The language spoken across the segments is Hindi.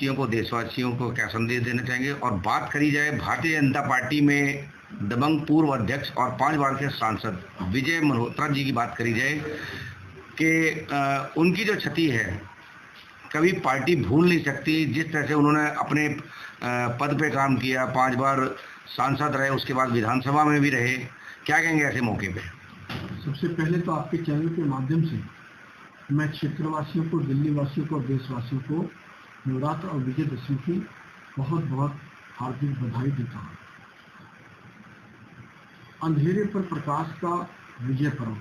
वासियों को, देशवासियों को क्या संदेश देना चाहेंगे? और बात करी जाए भारतीय जनता पार्टी में दबंग पूर्व अध्यक्ष और 5 बार के सांसद विजय मल्होत्रा जी की बात करी जाए कि उनकी जो क्षति है कभी पार्टी भूल नहीं सकती। जिस तरह से उन्होंने अपने पद पे काम किया, 5 बार सांसद रहे, उसके बाद विधानसभा में भी रहे, क्या कहेंगे ऐसे मौके पे? सबसे पहले तो आपके चैनल के माध्यम से मैं क्षेत्रवासियों को, दिल्ली वासियों को और देशवासियों को नवरात्र और विजयदशमी की बहुत बहुत हार्दिक बधाई देता हूँ। अंधेरे पर प्रकाश का विजय पर्व,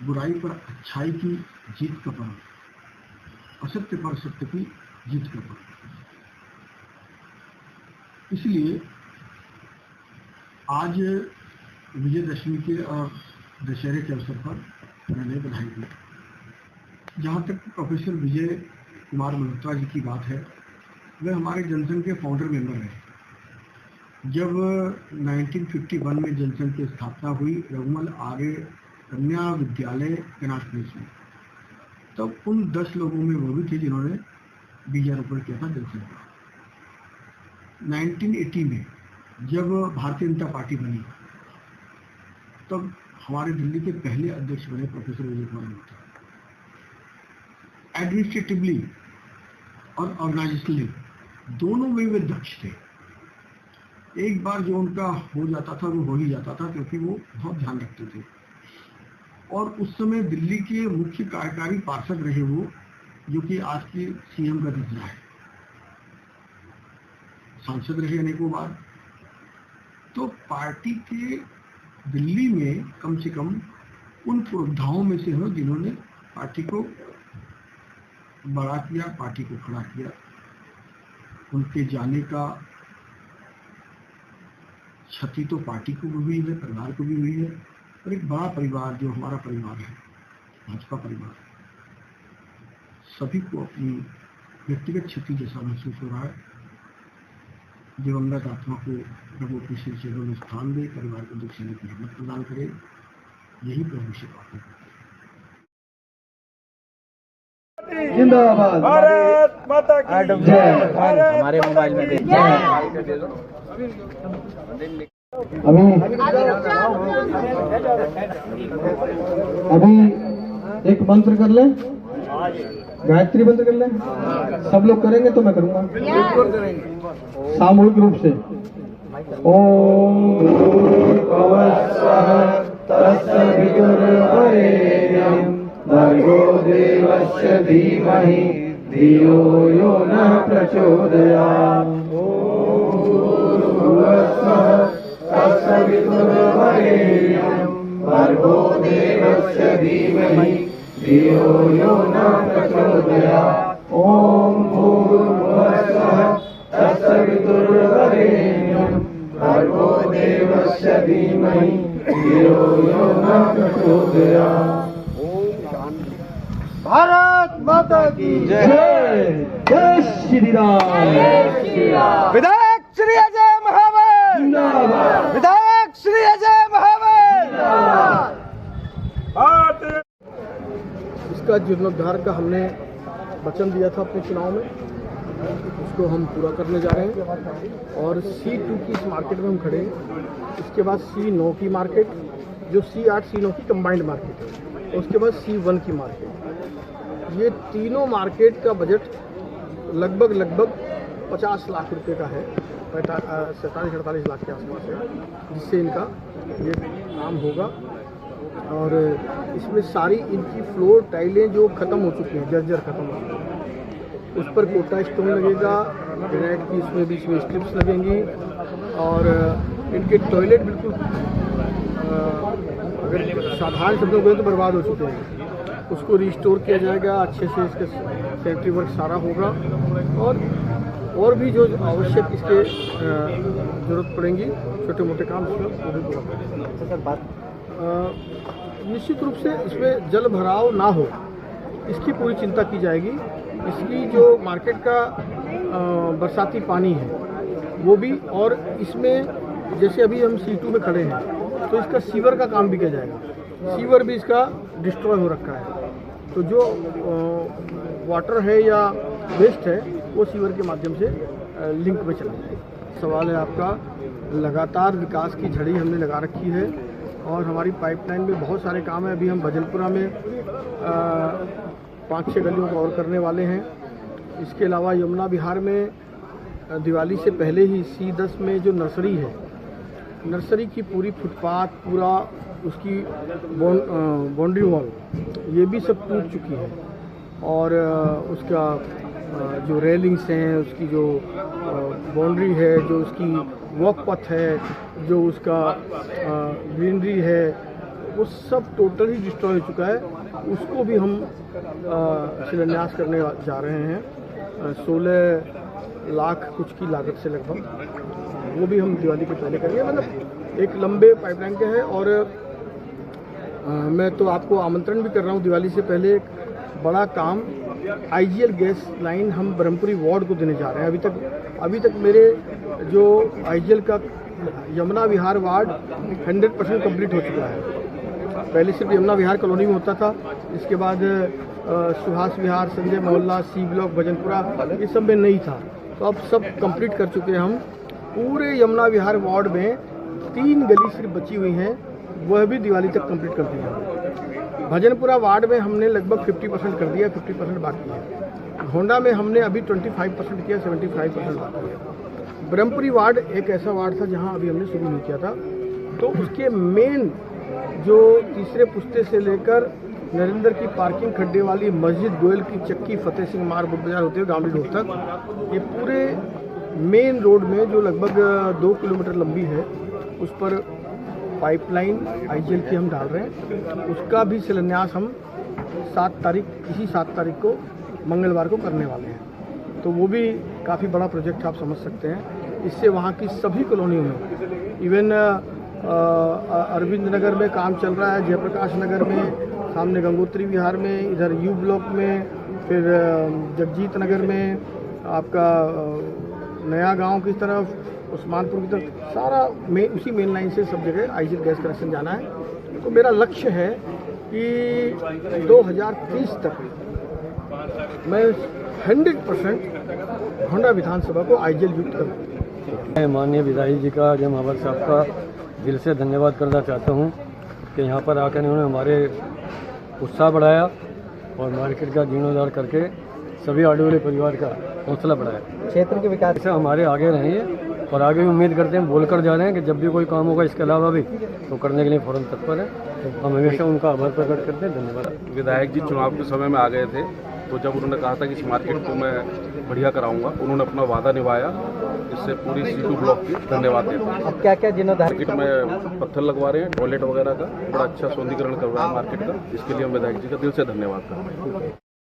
बुराई पर अच्छाई की जीत का पर्व, असत्य पर सत्य की जीत का पर्व। इसलिए आज विजयदशमी के और दशहरे के अवसर पर मैंने बधाई दी। जहाँ तक प्रोफेसर विजय कुमार मल्होत्रा जी की बात है, वे हमारे जनसंघ के फाउंडर मेंबर रहे। जब 1951 में जनसंघ की स्थापना हुई रघुमल आर्य कन्या विद्यालय कनाट प्लेस में, तब उन 10 लोगों में वो भी थे जिन्होंने बीजारोपण किया था जनसंघ का। 1980 में जब भारतीय जनता पार्टी बनी, तब हमारे दिल्ली के पहले अध्यक्ष बने प्रोफेसर विजय कुमार मल्होत्रा। एडमिनिस्ट्रेटिवली और ऑर्गेनाइजेशनली दोनों में वे दक्ष थे। एक बार जो उनका हो जाता था वो हो ही जाता था, क्योंकि वो बहुत ध्यान रखते थे। और उस समय दिल्ली के मुख्य कार्यकारी पार्षद रहे वो, जो कि आज के सीएम का दर्जा है। सांसद रहे अनेकों बार। तो पार्टी के दिल्ली में कम से कम उन पुरोधाओं में से हो जिन्होंने पार्टी को बड़ा किया, पार्टी को खड़ा किया। उनके जाने का क्षति तो पार्टी को भी हुई है, परिवार को भी हुई है, और एक बड़ा परिवार जो हमारा परिवार है, भाजपा परिवार, सभी को अपनी व्यक्तिगत क्षति जैसा महसूस हो रहा है। दिवंगत आत्मा को प्रभु अपने श्री चरणों में स्थान दे, परिवार को दुख सहने की हिम्मत प्रदान करे, यही प्रभु से प्रार्थना करते हैं। जिंदाबाद भारत माता की जय। हमारे मोबाइल में दे अभी एक मंत्र कर लें, गायत्री मंत्र कर लें। सब लोग करेंगे तो मैं करूंगा, बिल्कुल करेंगे सामूहिक रूप से। ओम भर्गो देवस्य धीमहि धियो यो न प्रचोदयात्। भर्गो देवस्य धीमहि धियो यो न प्रचोदयात्। ओम भूर्भुवस्सुः तत्सवितुर्वरेण्यं भर्गो देवस्य धीमहि धियो यो न प्रचोदयात्। भारत माता की जय। जय श्री राम। विधायक श्री अजय महावर जिंदाबाद। विधायक श्री अजय महावर जिंदाबाद। इसका जीर्णोद्धार का हमने वचन दिया था अपने चुनाव में, उसको हम पूरा करने जा रहे हैं। और C2 की इस मार्केट में हम खड़े हैं। इसके बाद C9 की मार्केट, जो C8 C9 की कंबाइंड मार्केट है, और उसके बाद C1 की मार्केट। ये तीनों मार्केट का बजट लगभग 50 लाख रुपए का है, 47-48 लाख के आसपास है, जिससे इनका ये काम होगा। और इसमें सारी इनकी फ्लोर टाइलें जो ख़त्म हो चुकी हैं, जर्जर ख़त्म हो चुकी हैं, उस पर कोटा स्टोन लगेगा, ग्रेनाइट की इसमें बीच में स्ट्रिप्स लगेंगी। और इनके टॉयलेट बिल्कुल अगर साधारण शब्दों में तो बर्बाद हो चुके हैं, उसको रिस्टोर किया जाएगा। अच्छे से इसका सैनिटरी वर्क सारा होगा। और भी जो आवश्यक इसके ज़रूरत पड़ेंगी, छोटे मोटे काम इसमें वो भी पूरा करेंगे। सर बात निश्चित रूप से इसमें जल भराव ना हो, इसकी पूरी चिंता की जाएगी। इसकी जो मार्केट का बरसाती पानी है वो भी, और इसमें जैसे अभी हम C2 में खड़े हैं तो इसका सीवर का काम भी किया जाएगा। सीवर भी इसका डिस्ट्रॉय हो रखा है, तो जो वाटर है या वेस्ट है वो सीवर के माध्यम से लिंक में चलाएंगे। सवाल है आपका, लगातार विकास की झड़ी हमने लगा रखी है और हमारी पाइपलाइन में बहुत सारे काम है। अभी हम भजनपुरा में 5-6 गलियों को और करने वाले हैं। इसके अलावा यमुना विहार में दिवाली से पहले ही C10 में जो नर्सरी है, नर्सरी की पूरी फुटपाथ, पूरा उसकी बाउंड्री वॉल ये भी सब टूट चुकी है और उसका जो रेलिंग्स हैं, उसकी जो बाउंड्री है, जो उसकी वॉक पथ है, जो उसका ग्रीनरी है, वो सब टोटल ही डिस्ट्रॉय हो चुका है। उसको भी हम शिलान्यास करने जा रहे हैं 16 लाख कुछ की लागत से लगभग। वो भी हम दिवाली के पहले करेंगे। मतलब एक लंबे पाइपलाइन के है और मैं तो आपको आमंत्रण भी कर रहा हूँ, दिवाली से पहले एक बड़ा काम IGL गैस लाइन हम ब्रह्मपुरी वार्ड को देने जा रहे हैं। अभी तक मेरे जो IGL का यमुना विहार वार्ड 100% कंप्लीट हो चुका है। पहले सिर्फ यमुना विहार कॉलोनी में होता था, इसके बाद सुहास विहार, संजय मोहल्ला, C ब्लॉक, भजनपुरा, ये सब में नहीं था। तो अब सब कंप्लीट कर चुके हैं हम। पूरे यमुना विहार वार्ड में 3 गली सिर्फ बची हुई हैं, वह भी दिवाली तक कंप्लीट कर दी है। भजनपुरा वार्ड में हमने लगभग 50% कर दिया, 50% बाकी है। घोंडा में हमने अभी 25% किया, 75% बाकी है। ब्रह्मपुरी वार्ड एक ऐसा वार्ड था जहां अभी हमने शुरू नहीं किया था। तो उसके मेन जो तीसरे पुस्ते से लेकर नरेंद्र की पार्किंग खड्डे वाली मस्जिद, गोयल की चक्की, फतेह सिंह मार्ग, बुक बाजार होते हुए गांधी रोड तक, ये पूरे मेन रोड में जो लगभग 2 किलोमीटर लंबी है, उस पर पाइपलाइन IGL की हम डाल रहे हैं। उसका भी शिलान्यास हम 7 तारीख को मंगलवार को करने वाले हैं। तो वो भी काफ़ी बड़ा प्रोजेक्ट आप समझ सकते हैं। इससे वहाँ की सभी कॉलोनियों में, इवन अरविंद नगर में काम चल रहा है, जयप्रकाश नगर में, सामने गंगोत्री विहार में, इधर U ब्लॉक में, फिर जगजीत नगर में, आपका नया गांव की तरफ, उस्मानपुर की तरफ, सारा उसी मेन लाइन से सब जगह IGL गैस कनेक्शन जाना है। तो मेरा लक्ष्य है कि 2030 तक मैं 100% घोंडा विधानसभा को IGL युक्त करूँ। माननीय विधायक जी का, जय महावर साहब का दिल से धन्यवाद करना चाहता हूँ कि यहाँ पर आकर इन्होंने हमारे उत्साह बढ़ाया और मार्केट का जीर्णोद्धार करके सभी आडोले परिवार का हौसला बढ़ाया। क्षेत्र के विकास से हमारे आगे रहेंगे और आगे भी उम्मीद करते हैं, बोलकर जा रहे हैं कि जब भी कोई काम होगा इसके अलावा भी तो करने के लिए फौरन तत्पर है। हम हमेशा उनका आभार प्रकट करते हैं। धन्यवाद। विधायक जी चुनाव के समय में आ गए थे, तो जब उन्होंने कहा था कि इस मार्केट को मैं बढ़िया कराऊंगा, उन्होंने अपना वादा निभाया। इससे पूरी C2 ब्लॉक की धन्यवाद देता हूँ। अब क्या क्या जीर्णोद्धार मार्केट में पत्थर लगवा रहे हैं, टॉयलेट वगैरह का बड़ा अच्छा सौंदर्यीकरण कर रहा है मार्केट का। इसके लिए हम विधायक जी का दिल से धन्यवाद करते हैं।